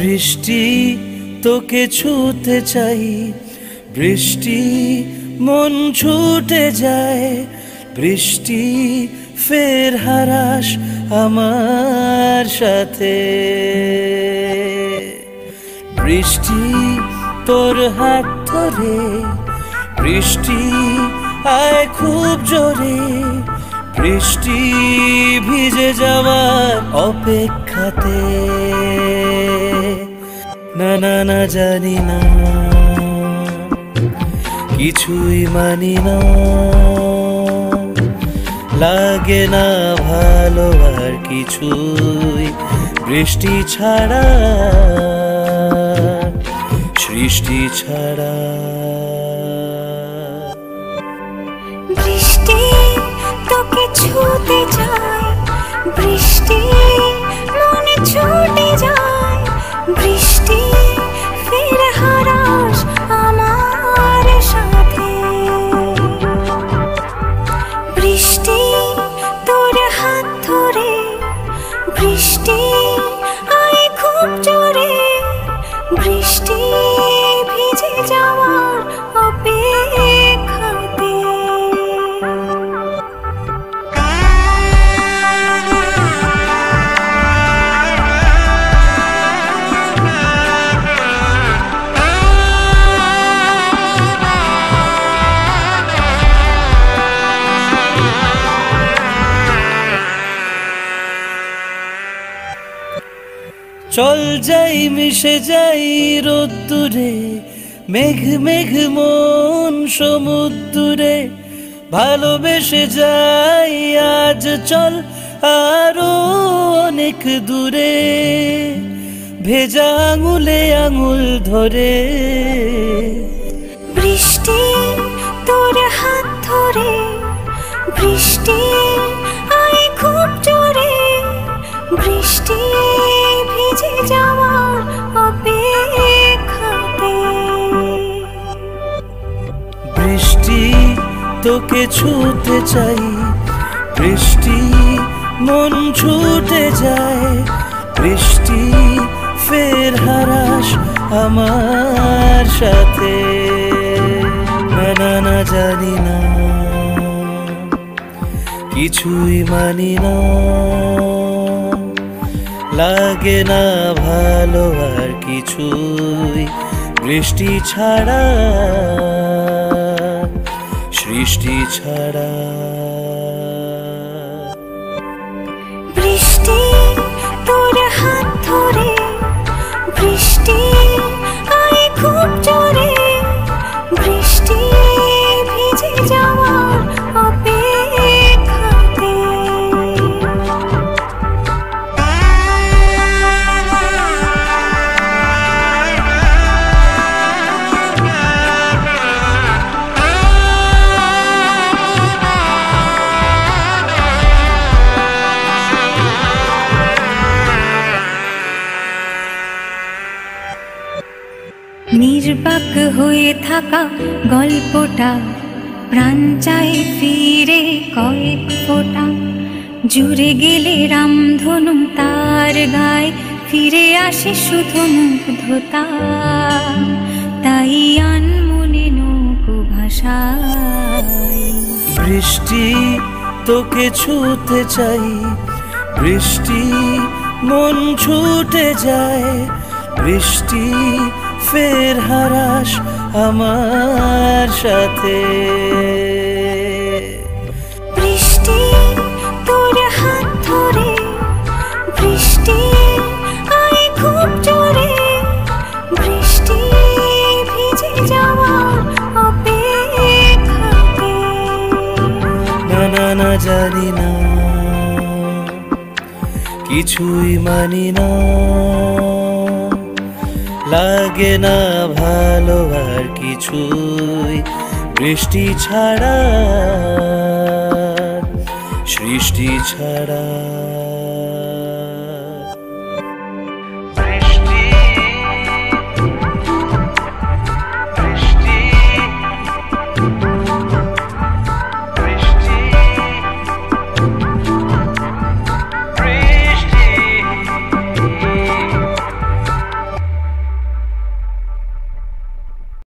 বৃষ্টি তোকে ছুতে চাই, বৃষ্টি মন ছুটে যায়, বৃষ্টি ফের হারাস আমার সাথে। বৃষ্টি তোর হাত ধরে, বৃষ্টি আয় খুব জোরে, বৃষ্টি ভিজে যাওয়ার অপেক্ষাতে। না না না জানি না, কিছুই মানি না, লাগে না ভালো আর কিছুই বৃষ্টি ছাড়া, সৃষ্টি ছাড়া। বৃষ্টি তোকে ছুতে যায়, বৃষ্টি মনে ছুটে যায়, বৃষ্টি ফের হারাস আমার সাথে। বৃষ্টি তোর হাত ধরে, বৃষ্টি আয় খুব জোরে, বৃষ্টি ভিজে যাওয়ার অপেক্ষাতে। চল যাই মিশে যাই রোদ্দুরে, মেঘ মেঘ মন সমুদ্রে, ভালোবেসে যাই আজ চল আরো অনেক দূরে, ভেজা আঙুলে আঙুল ধরে। বৃষ্টি তোর হাত ধরে, বৃষ্টি আয় খুব জোরে, বৃষ্টি ভিজে যাওয়ার অপেক্ষাতে। বৃষ্টি তোকে ছুতে চাই, বৃষ্টি মন ছুটে যায়, বৃষ্টি ফের হারাস আমার সাথে। না না না জানি না, কিছুই মানি না, লাগে না ভালো আর কিছুই বৃষ্টি ছাড়া, সৃষ্টি ছাড়া। বৃষ্টি তোর হাত ধরে, বৃষ্টি আয় খুব জোরে, বৃষ্টি ভিজে যাওয়ার অপেক্ষাতে। নির্বাক হয়ে থাকা গল্পটা প্রাণ চায় ফিরে কয়েক ফোঁটা, জুড়ে গেলে রামধনু তার গায়ে ফিরে আসে শুধু মুগ্ধতা, তাই আনমনে নৌকো ভাষায়। বৃষ্টি তোকে ছুতে চাই, বৃষ্টি মন ছুটে যায়, বৃষ্টি ফের হারাস আমার সাথে। বৃষ্টি তোর হাত ধরে, বৃষ্টি আয় খুব জোরে, বৃষ্টি ভিজে যাওয়ার অপেক্ষাতে। না না না জানি না, কিছুই মানি না, লাগে না ভালো আর কিছুই বৃষ্টি ছাড়া, সৃষ্টি ছাড়া।